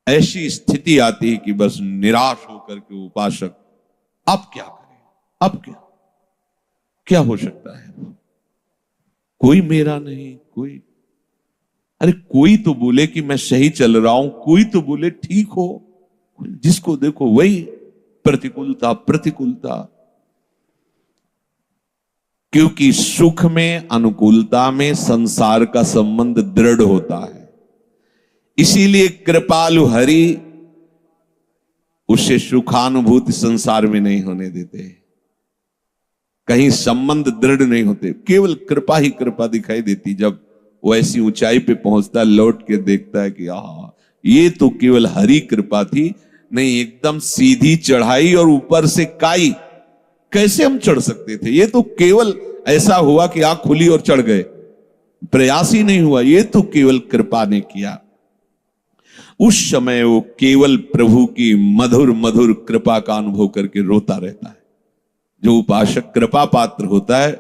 ऐसी स्थिति आती है कि बस निराश होकर के उपासक अब क्या करें, अब क्या क्या हो सकता है, कोई मेरा नहीं, कोई, अरे कोई तो बोले कि मैं सही चल रहा हूं, कोई तो बोले ठीक हो, जिसको देखो वही प्रतिकूलता प्रतिकूलता। क्योंकि सुख में, अनुकूलता में संसार का संबंध दृढ़ होता है, इसीलिए कृपालु हरि उसे सुखानुभूति संसार में नहीं होने देते, कहीं संबंध दृढ़ नहीं होते, केवल कृपा ही कृपा दिखाई देती। जब वो ऐसी ऊंचाई पे पहुंचता है, लौट के देखता है कि आहा, ये तो केवल हरि कृपा थी, नहीं एकदम सीधी चढ़ाई और ऊपर से काई, कैसे हम चढ़ सकते थे, ये तो केवल ऐसा हुआ कि आंख खुली और चढ़ गए, प्रयास ही नहीं हुआ, ये तो केवल कृपा ने किया। उस समय वो केवल प्रभु की मधुर मधुर कृपा का अनुभव करके रोता रहता है। जो उपासक कृपा पात्र होता है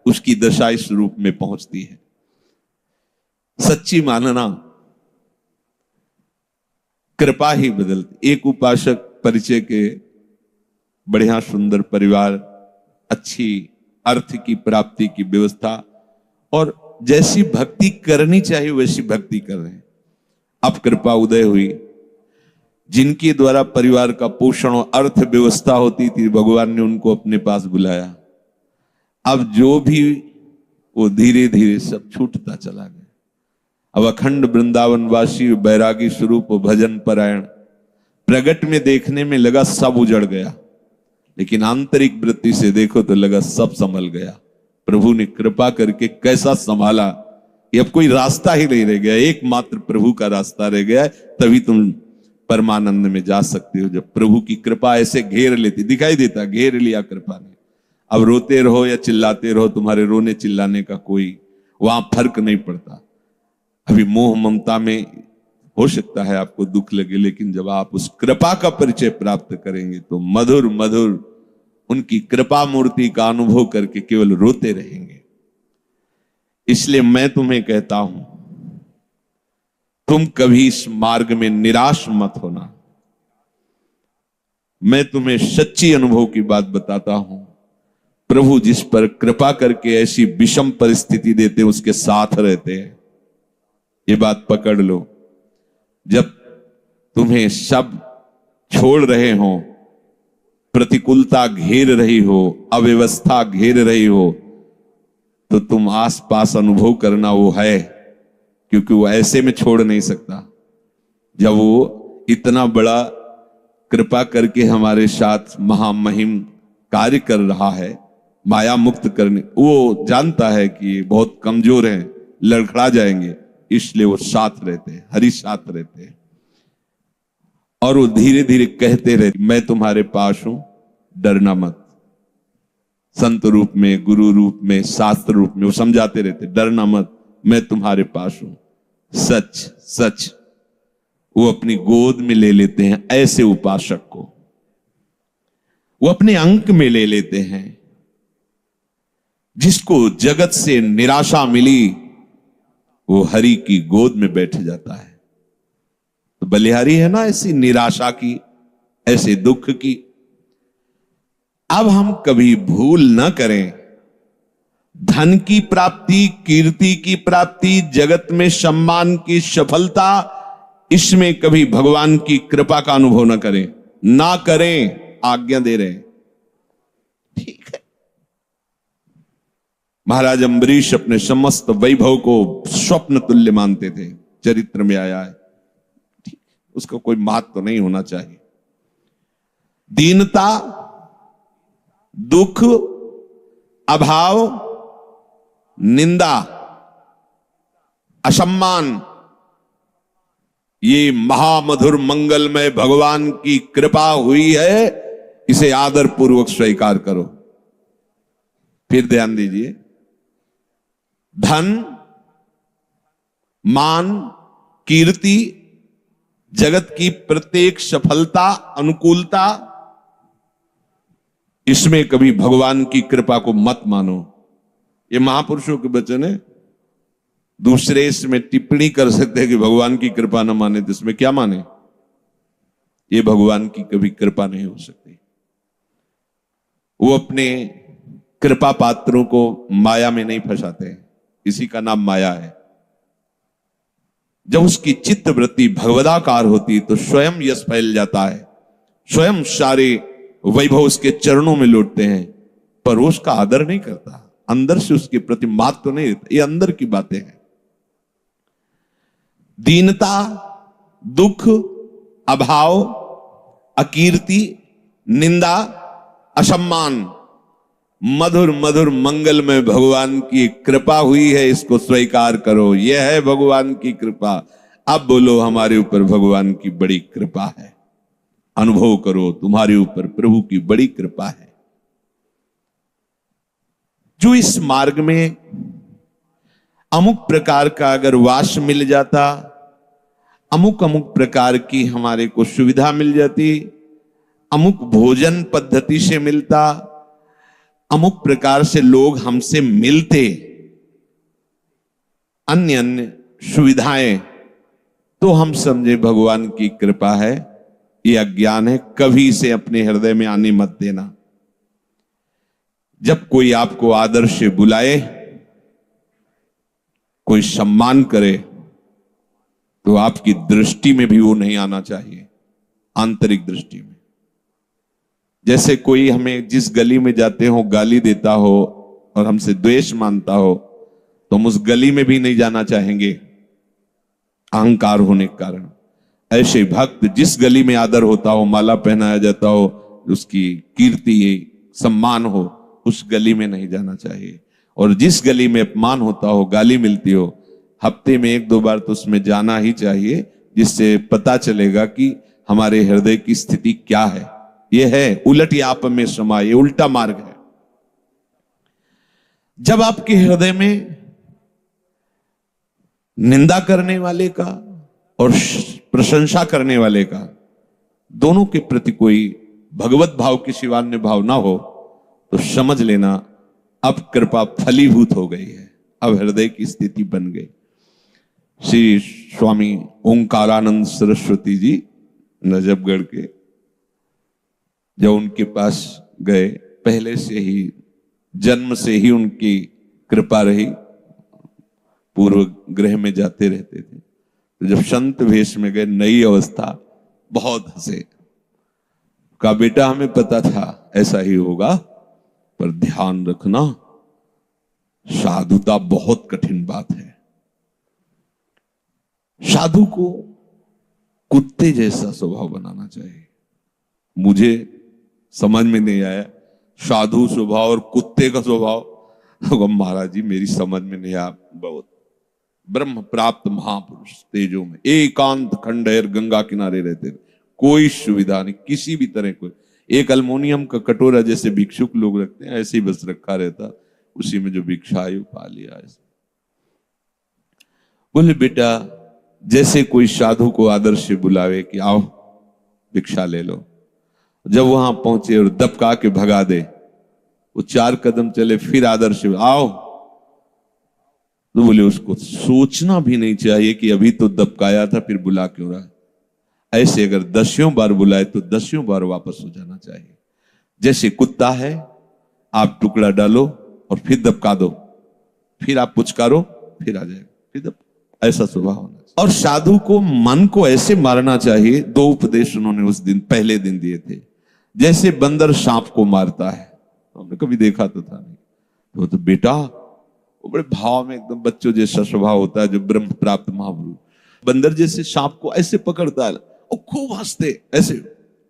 उसकी दशा इस रूप में पहुंचती है। सच्ची मानना कृपा ही बदलती। एक उपासक परिचय के, बढ़िया सुंदर परिवार, अच्छी अर्थ की प्राप्ति की व्यवस्था, और जैसी भक्ति करनी चाहिए वैसी भक्ति कर रहे हैं। अब कृपा उदय हुई, जिनके द्वारा परिवार का पोषण और अर्थ व्यवस्था होती थी, भगवान ने उनको अपने पास बुलाया। अब जो भी वो धीरे धीरे सब छूटता चला गया। अब अखंड वृंदावनवासी बैरागी स्वरूप भजन परायण प्रगट में देखने में लगा सब उजड़ गया, लेकिन आंतरिक वृत्ति से देखो तो लगा सब संभल गया। प्रभु ने कृपा करके कैसा संभाला, ये अब कोई रास्ता ही नहीं रह गया, एकमात्र प्रभु का रास्ता रह गया है। तभी तुम परमानंद में जा सकते हो, जब प्रभु की कृपा ऐसे घेर लेती, दिखाई देता घेर लिया कृपा ने। अब रोते रहो या चिल्लाते रहो, तुम्हारे रोने चिल्लाने का कोई वहां फर्क नहीं पड़ता। अभी मोह ममता में हो सकता है आपको दुख लगे, लेकिन जब आप उस कृपा का परिचय प्राप्त करेंगे तो मधुर मधुर उनकी कृपा मूर्ति का अनुभव करके केवल रोते रहेंगे। इसलिए मैं तुम्हें कहता हूं, तुम कभी इस मार्ग में निराश मत होना। मैं तुम्हें सच्ची अनुभव की बात बताता हूं, प्रभु जिस पर कृपा करके ऐसी विषम परिस्थिति देते उसके साथ रहते हैं। ये बात पकड़ लो। जब तुम्हें सब छोड़ रहे हो, प्रतिकूलता घेर रही हो, अव्यवस्था घेर रही हो, तो तुम आसपास अनुभव करना वो है, क्योंकि वो ऐसे में छोड़ नहीं सकता। जब वो इतना बड़ा कृपा करके हमारे साथ महामहिम कार्य कर रहा है, माया मुक्त करने, वो जानता है कि बहुत कमजोर हैं, लड़खड़ा जाएंगे, इसलिए वो साथ रहते हैं, हरि साथ रहते हैं। और वो धीरे धीरे कहते रहते, मैं तुम्हारे पास हूं, डरना मत। संत रूप में, गुरु रूप में, शास्त्र रूप में वो समझाते रहते, डरना मत, मैं तुम्हारे पास हूं। सच सच वो अपनी गोद में ले लेते हैं ऐसे उपासक को, वो अपने अंक में ले लेते हैं। जिसको जगत से निराशा मिली वो हरि की गोद में बैठ जाता है। तो बलिहारी है ना ऐसी निराशा की, ऐसे दुख की। अब हम कभी भूल न करें, धन की प्राप्ति, कीर्ति की प्राप्ति, जगत में सम्मान की सफलता, इसमें कभी भगवान की कृपा का अनुभव न करें, ना करें, आज्ञा दे रहे हैं। ठीक है, महाराज अम्बरीश अपने समस्त वैभव को स्वप्न तुल्य मानते थे, चरित्र में आया है। ठीक, उसका कोई मात तो नहीं होना चाहिए। दीनता, दुख, अभाव, निंदा, असम्मान, ये महामधुर मंगलमय भगवान की कृपा हुई है, इसे आदर पूर्वक स्वीकार करो। फिर ध्यान दीजिए, धन, मान, कीर्ति, जगत की प्रत्येक सफलता, अनुकूलता, इसमें कभी भगवान की कृपा को मत मानो। ये महापुरुषों के वचन है। दूसरे इसमें टिप्पणी कर सकते हैं कि भगवान की कृपा न माने, तो इसमें क्या माने? ये भगवान की कभी कृपा नहीं हो सकती। वो अपने कृपा पात्रों को माया में नहीं फंसाते, इसी का नाम माया है। जब उसकी चित्त वृत्ति भगवदाकार होती तो स्वयं यश फैल जाता है, स्वयं सारे वैभव उसके चरणों में लौटते हैं, पर वो उसका आदर नहीं करता, अंदर से उसके प्रति मात तो नहीं रहता। ये अंदर की बातें हैं। दीनता, दुख, अभाव, अकीर्ति, निंदा, असम्मान, मधुर मधुर मंगल में भगवान की कृपा हुई है, इसको स्वीकार करो। यह है भगवान की कृपा। अब बोलो हमारे ऊपर भगवान की बड़ी कृपा है। अनुभव करो तुम्हारे ऊपर प्रभु की बड़ी कृपा है। जो इस मार्ग में अमुक प्रकार का अगर वास मिल जाता, अमुक अमुक प्रकार की हमारे को सुविधा मिल जाती, अमुक भोजन पद्धति से मिलता, अमुक प्रकार से लोग हमसे मिलते, अन्य अन्य सुविधाएं, तो हम समझे भगवान की कृपा है। ये अज्ञान है, कभी इसे अपने हृदय में आने मत देना। जब कोई आपको आदर से बुलाए, कोई सम्मान करे, तो आपकी दृष्टि में भी वो नहीं आना चाहिए, आंतरिक दृष्टि में। जैसे कोई हमें जिस गली में जाते हो गाली देता हो और हमसे द्वेष मानता हो, तो हम उस गली में भी नहीं जाना चाहेंगे, अहंकार होने के कारण। ऐसे भक्त जिस गली में आदर होता हो, माला पहनाया जाता हो, उसकी कीर्ति सम्मान हो, उस गली में नहीं जाना चाहिए। और जिस गली में अपमान होता हो, गाली मिलती हो, हफ्ते में 1-2 बार तो उसमें जाना ही चाहिए, जिससे पता चलेगा कि हमारे हृदय की स्थिति क्या है। यह है उलट याप में समा, ये उल्टा मार्ग है। जब आपके हृदय में निंदा करने वाले का और प्रशंसा करने वाले का, दोनों के प्रति कोई भगवत भाव के सिवा अन्य भाव ना हो, तो समझ लेना अब कृपा फलीभूत हो गई है, अब हृदय की स्थिति बन गई। श्री स्वामी ओंकारानंद सरस्वती जी नजफगढ़ के, जब उनके पास गए, पहले से ही जन्म से ही उनकी कृपा रही, पूर्व ग्रह में जाते रहते थे। तो जब संत वेश में गए, नई अवस्था, बहुत हंसे। कहा बेटा हमें पता था ऐसा ही होगा, पर ध्यान रखना साधुता बहुत कठिन बात है। साधु को कुत्ते जैसा स्वभाव बनाना चाहिए। मुझे समझ में नहीं आया साधु स्वभाव और कुत्ते का स्वभाव। महाराज जी मेरी समझ में नहीं आया। बहुत ब्रह्म प्राप्त महापुरुष तेजों में एकांत खंडहर गंगा किनारे रहते थे, कोई सुविधा नहीं किसी भी तरह। कोई एक अल्मोनियम का कटोरा जैसे भिक्षुक लोग रखते हैं, ऐसे ही बस रखा रहता, उसी में जो भिक्षा आई पा लिया। ऐसे बोले बेटा जैसे कोई साधु को आदर से बुलावे कि आओ भिक्षा ले लो, जब वहां पहुंचे और दबका के भगा दे, वो 4 कदम चले फिर आदर से आओ, तो बोले उसको सोचना भी नहीं चाहिए कि अभी तो दबकाया था फिर बुला क्यों रहा है। ऐसे अगर 10 बार बुलाए तो 10 बार वापस हो जाना चाहिए। जैसे कुत्ता है, आप टुकड़ा डालो और फिर दबका दो, फिर आप पुचकारो, फिर आ जाएगा, फिर ऐसा स्वभाव होना चाहिए। और साधु को मन को ऐसे मारना चाहिए। 2 उपदेश उन्होंने उस दिन पहले दिन दिए थे। जैसे बंदर सांप को मारता है, हमने कभी देखा तो था नहीं, तो बेटा वो बड़े भाव में एकदम बच्चों जैसा स्वभाव होता है, जो ब्रह्म प्राप्त महापुरुष बंदर जैसे सांप को ऐसे पकड़ता है, वो खूब हंसते, ऐसे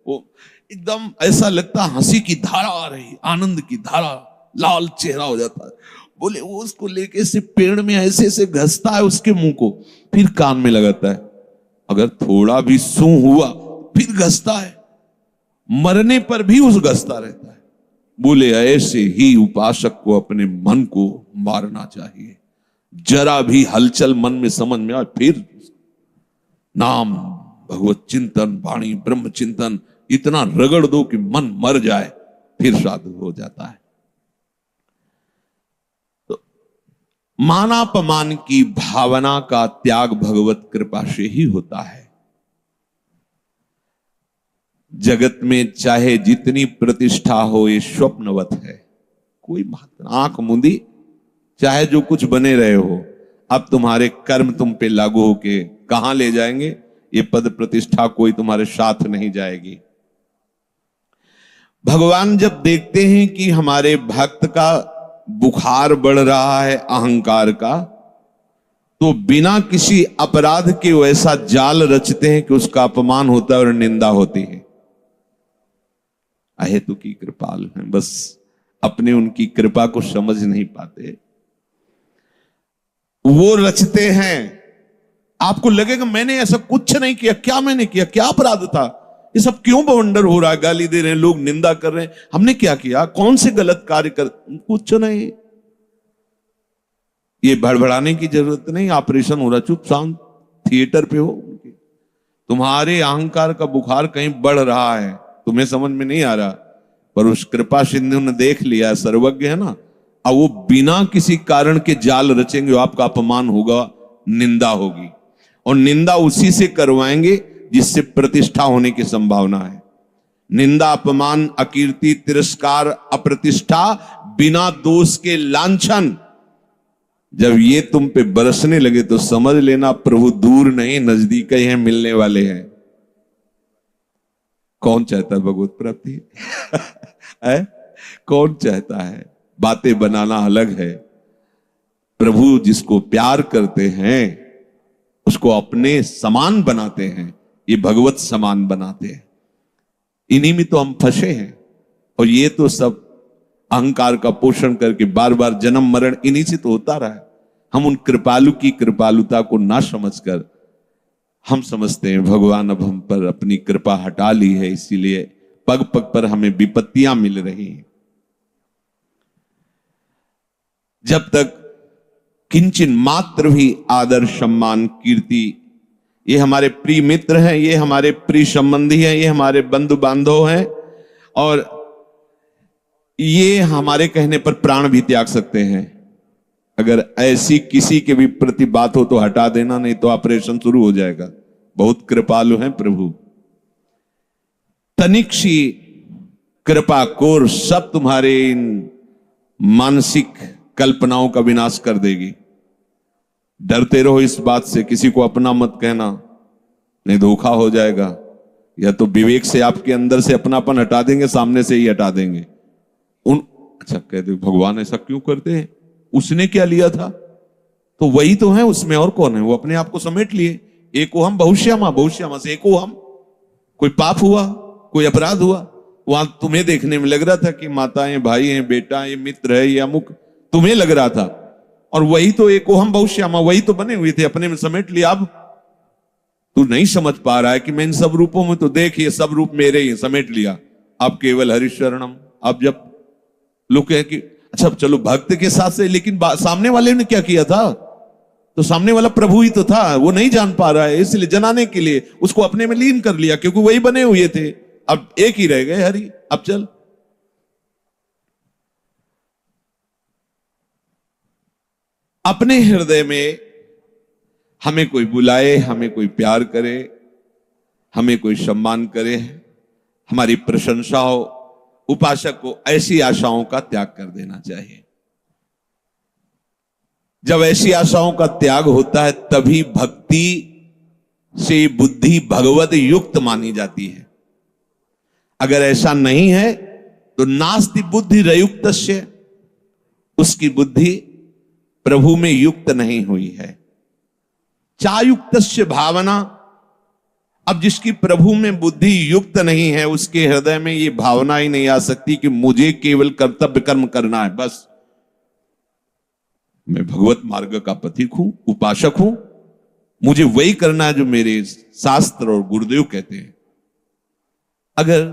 वो एकदम ऐसा लगता हंसी की धारा आ रही, आनंद की धारा, लाल चेहरा हो जाता है। बोले वो उसको लेके से पेड़ में ऐसे ऐसे घसता है उसके मुंह को, फिर कान में लगाता है, अगर थोड़ा भी सूं हुआ फिर घसता है, मरने पर भी उस घसता रहता है। बोले ऐसे ही उपासक को अपने मन को मारना चाहिए। जरा भी हलचल मन में समझ में आए, फिर नाम भगवत चिंतन, वाणी ब्रह्म चिंतन इतना रगड़ दो कि मन मर जाए, फिर साधु हो जाता है। तो मानापमान की भावना का त्याग भगवत कृपा से ही होता है। जगत में चाहे जितनी प्रतिष्ठा हो ये स्वप्नवत है, कोई बात आंख मूंदी चाहे जो कुछ बने रहे हो, अब तुम्हारे कर्म तुम पे लागू होके कहां ले जाएंगे? ये पद प्रतिष्ठा कोई तुम्हारे साथ नहीं जाएगी। भगवान जब देखते हैं कि हमारे भक्त का बुखार बढ़ रहा है अहंकार का, तो बिना किसी अपराध के वैसा जाल रचते हैं कि उसका अपमान होता है और निंदा होती है। अहेतु की कृपाल हैं, बस अपने उनकी कृपा को समझ नहीं पाते। वो रचते हैं, आपको लगेगा मैंने ऐसा कुछ नहीं किया, क्या मैंने किया, क्या अपराध था, ये सब क्यों बवंडर हो रहा है, गाली दे रहे हैं लोग, निंदा कर रहे हैं, हमने क्या किया, कौन से गलत कार्य कर, कुछ नहीं। ये भड़बड़ाने की जरूरत नहीं, ऑपरेशन हो रहा, चुप शांत थिएटर पे हो। तुम्हारे अहंकार का बुखार कहीं बढ़ रहा है, तुम्हें समझ में नहीं आ रहा, पर उस कृपा सिंधु ने देख लिया, सर्वज्ञ है ना। अब वो बिना किसी कारण के जाल रचेंगे, आपका अपमान होगा, निंदा होगी, और निंदा उसी से करवाएंगे जिससे प्रतिष्ठा होने की संभावना है। निंदा, अपमान, अकीर्ति, तिरस्कार, अप्रतिष्ठा, बिना दोष के लांछन, जब ये तुम पे बरसने लगे तो समझ लेना प्रभु दूर नहीं नजदीक ही हैं, मिलने वाले हैं। कौन चाहता है भगवत प्राप्ति? है? कौन चाहता है? बातें बनाना अलग है, प्रभु जिसको प्यार करते हैं उसको अपने समान बनाते हैं, ये भगवत समान बनाते हैं। इन्हीं में तो हम फंसे हैं, और ये तो सब अहंकार का पोषण करके बार बार जन्म मरण इन्हीं से तो होता रहा है। हम उन कृपालु की कृपालुता को ना समझकर हम समझते हैं भगवान अब हम पर अपनी कृपा हटा ली है, इसीलिए पग पग पर हमें विपत्तियां मिल रही हैं। जब तक किंचन मात्र भी आदर, सम्मान, कीर्ति, ये हमारे प्रिय मित्र हैं, ये हमारे प्रिय संबंधी हैं, ये हमारे बंधु बांधव हैं, और ये हमारे कहने पर प्राण भी त्याग सकते हैं। अगर ऐसी किसी के भी प्रति बात हो तो हटा देना, नहीं तो ऑपरेशन शुरू हो जाएगा। बहुत कृपालु हैं प्रभु। तनिक सी कृपा कोर सब तुम्हारे इन मानसिक कल्पनाओं का विनाश कर देगी। डरते रहो इस बात से, किसी को अपना मत कहना, नहीं धोखा हो जाएगा। या तो विवेक से आपके अंदर से अपनापन हटा देंगे, सामने से ही हटा देंगे। अच्छा कहते भगवान ऐसा क्यों करते हैं, उसने क्या लिया था, तो वही तो है उसमें, और कौन है, वो अपने आप को समेट लिए। एको हम बहुश्यामा, बहुश्यामा से एको हम। कोई पाप हुआ, कोई अपराध हुआ, वहां तुम्हें देखने में लग रहा था कि माताएं, भाई हैं, बेटा, ये मित्र है, ये अमुक, तुम्हें लग रहा था, और वही तो एको हम बहुश्यामा, वही तो बने हुए थे, अपने में समेट लिया। अब तू नहीं समझ पा रहा है कि मैं इन सब रूपों में, तो देख ये सब रूप मेरे ही, समेट लिया। अब केवल हरिशरणम। अब जब लोग कहे कि अच्छा चलो भक्त के साथ से, लेकिन सामने वाले ने क्या किया था, तो सामने वाला प्रभु ही तो था, वो नहीं जान पा रहा है, इसलिए जनाने के लिए उसको अपने में लीन कर लिया, क्योंकि वही बने हुए थे। अब एक ही रह गए हरि, अब चल। अपने हृदय में हमें कोई बुलाए, हमें कोई प्यार करे, हमें कोई सम्मान करे, हमारी प्रशंसा हो, उपासक को ऐसी आशाओं का त्याग कर देना चाहिए। जब ऐसी आशाओं का त्याग होता है तभी भक्ति से बुद्धि भगवत युक्त मानी जाती है। अगर ऐसा नहीं है तो नास्ति बुद्धि रयुक्तस्य, उसकी बुद्धि प्रभु में युक्त नहीं हुई है। चायुक्तस्य भावना, अब जिसकी प्रभु में बुद्धि युक्त नहीं है उसके हृदय में ये भावना ही नहीं आ सकती कि मुझे केवल कर्तव्य कर्म करना है, बस मैं भगवत मार्ग का पथिक हूं, उपासक हूं, मुझे वही करना है जो मेरे शास्त्र और गुरुदेव कहते हैं। अगर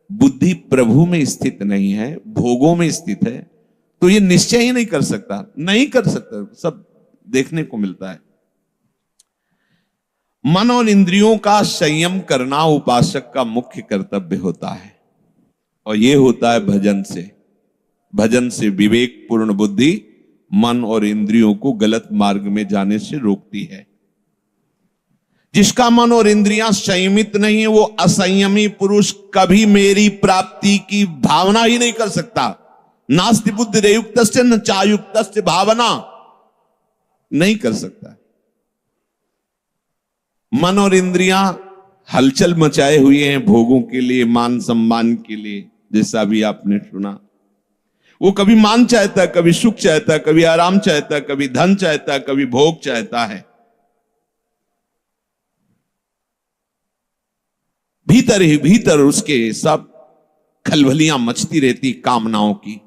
बुद्धि प्रभु में स्थित नहीं है, भोगों में स्थित है, तो ये निश्चय ही नहीं कर सकता, नहीं कर सकता। सब देखने को मिलता है। मन और इंद्रियों का संयम करना उपासक का मुख्य कर्तव्य होता है, और यह होता है भजन से। भजन से विवेक पूर्ण बुद्धि मन और इंद्रियों को गलत मार्ग में जाने से रोकती है। जिसका मन और इंद्रियां संयमित नहीं है, वो असंयमी पुरुष कभी मेरी प्राप्ति की भावना ही नहीं कर सकता। नास्ति बुद्धि रेयुक्त से न चायुक्त से भावना नहीं कर सकता। मन और इंद्रियां हलचल मचाए हुए हैं भोगों के लिए, मान सम्मान के लिए, जैसा भी आपने सुना। वो कभी मान चाहता है, कभी सुख चाहता है, कभी आराम चाहता है, कभी धन चाहता है, कभी भोग चाहता है। भीतर ही भीतर उसके सब खलबलियां मचती रहती कामनाओं की।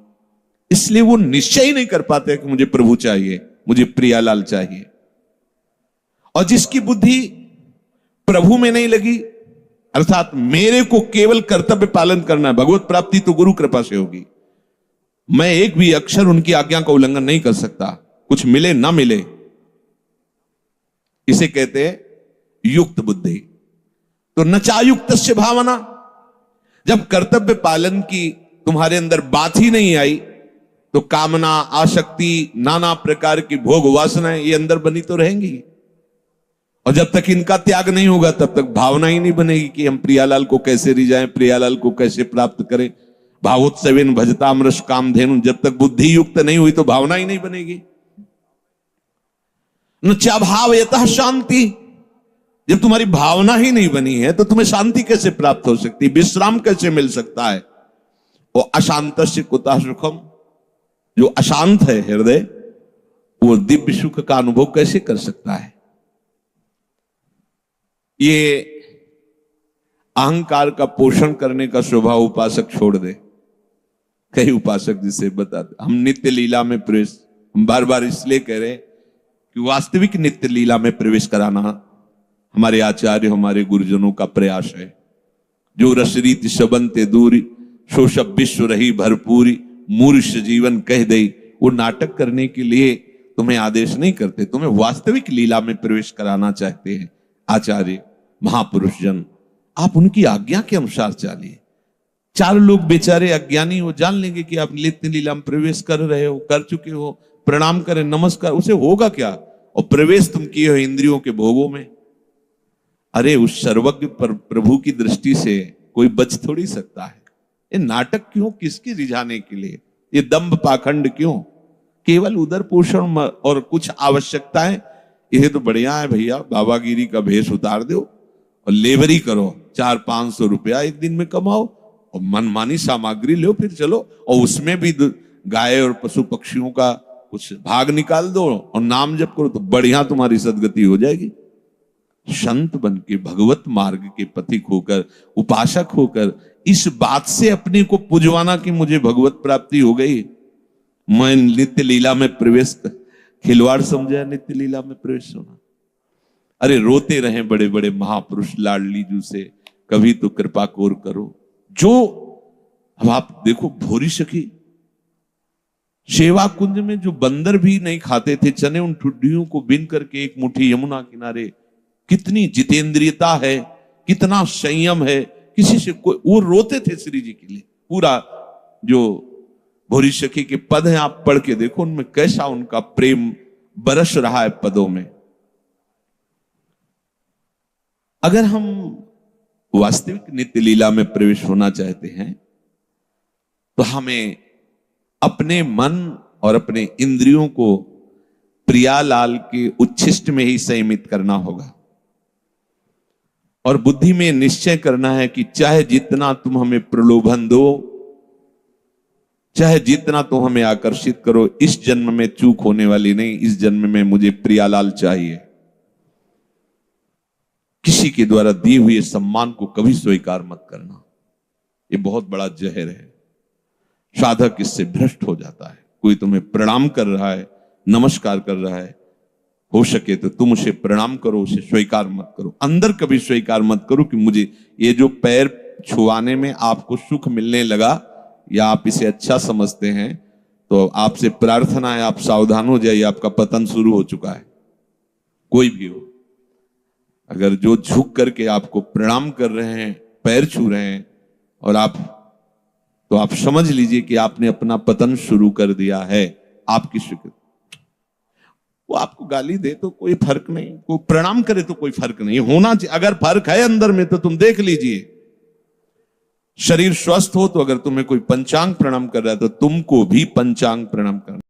इसलिए वो निश्चय ही नहीं कर पाते कि मुझे प्रभु चाहिए, मुझे प्रियालाल चाहिए। और जिसकी बुद्धि प्रभु में नहीं लगी, अर्थात मेरे को केवल कर्तव्य पालन करना है, भगवत प्राप्ति तो गुरु कृपा से होगी, मैं एक भी अक्षर उनकी आज्ञा का उल्लंघन नहीं कर सकता, कुछ मिले ना मिले, इसे कहते हैं युक्त बुद्धि। तो नचायुक्त से भावना, जब कर्तव्य पालन की तुम्हारे अंदर बात ही नहीं आई, तो कामना, आसक्ति, नाना प्रकार की भोग वासनाएं ये अंदर बनी तो रहेंगी। और जब तक इनका त्याग नहीं होगा तब तक भावना ही नहीं बनेगी कि हम प्रियालाल को कैसे रिझाएं, प्रियालाल को कैसे प्राप्त करें। भावोत्सवेन भजतामृष कामधेनु, जब तक बुद्धि युक्त नहीं हुई तो भावना ही नहीं बनेगी। न चाभाव यतः शांति, जब तुम्हारी भावना ही नहीं बनी है तो तुम्हें शांति कैसे प्राप्त हो सकती, विश्राम कैसे मिल सकता है। वो अशांत से कुतः सुखम, जो अशांत है हृदय, वो दिव्य सुख का अनुभव कैसे कर सकता है। ये अहंकार का पोषण करने का स्वभाव उपासक छोड़ दे। कई उपासक जिसे बताते, हम नित्य लीला में प्रवेश, हम बार बार इसलिए कह रहे हैं कि वास्तविक नित्य लीला में प्रवेश कराना हमारे आचार्य, हमारे गुरुजनों का प्रयास है। जो रसरीति सबंते दूरी, सो सब विश्व रही भरपूरी, मूर्ष जीवन कह दई। वो नाटक करने के लिए तुम्हें आदेश नहीं करते, तुम्हें वास्तविक लीला में प्रवेश कराना चाहते हैं आचार्य, महापुरुष जन। आप उनकी आज्ञा के अनुसार चलिए। चार लोग बेचारे अज्ञानी हो, जान लेंगे कि आप नित्य लीला में प्रवेश कर रहे हो, कर चुके हो, प्रणाम करें, नमस्कार, उसे होगा क्या। और प्रवेश तुम किए हो इंद्रियों के भोगों में। अरे उस सर्वज्ञ पर प्रभु की दृष्टि से कोई बच थोड़ी सकता है। ये नाटक क्यों, किसकी रिझाने के लिए, ये दंभ पाखंड क्यों, केवल उदर पोषण और कुछ आवश्यकताएं। यह तो बढ़िया है भैया, बाबागिरी का भेष उतार दो और लेबरी करो, 400-500 रुपया एक दिन में कमाओ और मनमानी सामग्री लो, फिर चलो। और उसमें भी गाय और पशु पक्षियों का कुछ भाग निकाल दो और नाम जप करो, तो बढ़िया तुम्हारी सदगति हो जाएगी। संत बन के भगवत मार्ग के पथिक होकर, उपासक होकर, इस बात से अपने को पुजवाना कि मुझे भगवत प्राप्ति हो गई, मैं नित्य लीला में प्रवेश, खिलवाड़ समझा नित्य लीला में प्रवेश होना। अरे रोते रहे बड़े बड़े महापुरुष लाडली जू से, कभी तो कृपा कोर करो। जो अब आप देखो, भोरी सखी सेवा कुंज में जो बंदर भी नहीं खाते थे चने, उन ठुड्डियों को बिन करके एक मुट्ठी यमुना किनारे, कितनी जितेंद्रियता है, कितना संयम है, किसी से कोई, वो रोते थे श्री जी के लिए। पूरा जो भोरी सखी के पद हैं आप पढ़ के देखो, उनमें कैसा उनका प्रेम बरस रहा है पदों में। अगर हम वास्तविक नित्य लीला में प्रवेश होना चाहते हैं तो हमें अपने मन और अपने इंद्रियों को प्रियालाल के उच्छिष्ट में ही संयमित करना होगा। और बुद्धि में निश्चय करना है कि चाहे जितना तुम हमें प्रलोभन दो, चाहे जितना तुम हमें आकर्षित करो, इस जन्म में चूक होने वाली नहीं। इस जन्म में मुझे प्रियालाल चाहिए। किसी के द्वारा दिए हुए सम्मान को कभी स्वीकार मत करना, ये बहुत बड़ा जहर है। साधक इससे भ्रष्ट हो जाता है। कोई तुम्हें प्रणाम कर रहा है, नमस्कार कर रहा है, हो सके तो तुम उसे प्रणाम करो, उसे स्वीकार मत करो। अंदर कभी स्वीकार मत करो कि मुझे ये जो पैर छुआने में आपको सुख मिलने लगा या आप इसे अच्छा समझते हैं, तो आपसे प्रार्थना है, आप सावधान हो जाइए, आपका पतन शुरू हो चुका है। कोई भी हो, अगर जो झुक करके आपको प्रणाम कर रहे हैं, पैर छू रहे हैं, और तो आप समझ लीजिए कि आपने अपना पतन शुरू कर दिया है। आपकी स्वीकृति, वो आपको गाली दे तो कोई फर्क नहीं, कोई प्रणाम करे तो कोई फर्क नहीं, होना चाहिए। अगर फर्क है अंदर में तो तुम देख लीजिए। शरीर स्वस्थ हो तो अगर तुम्हें कोई पंचांग प्रणाम कर रहा है तो तुमको भी पंचांग प्रणाम करना।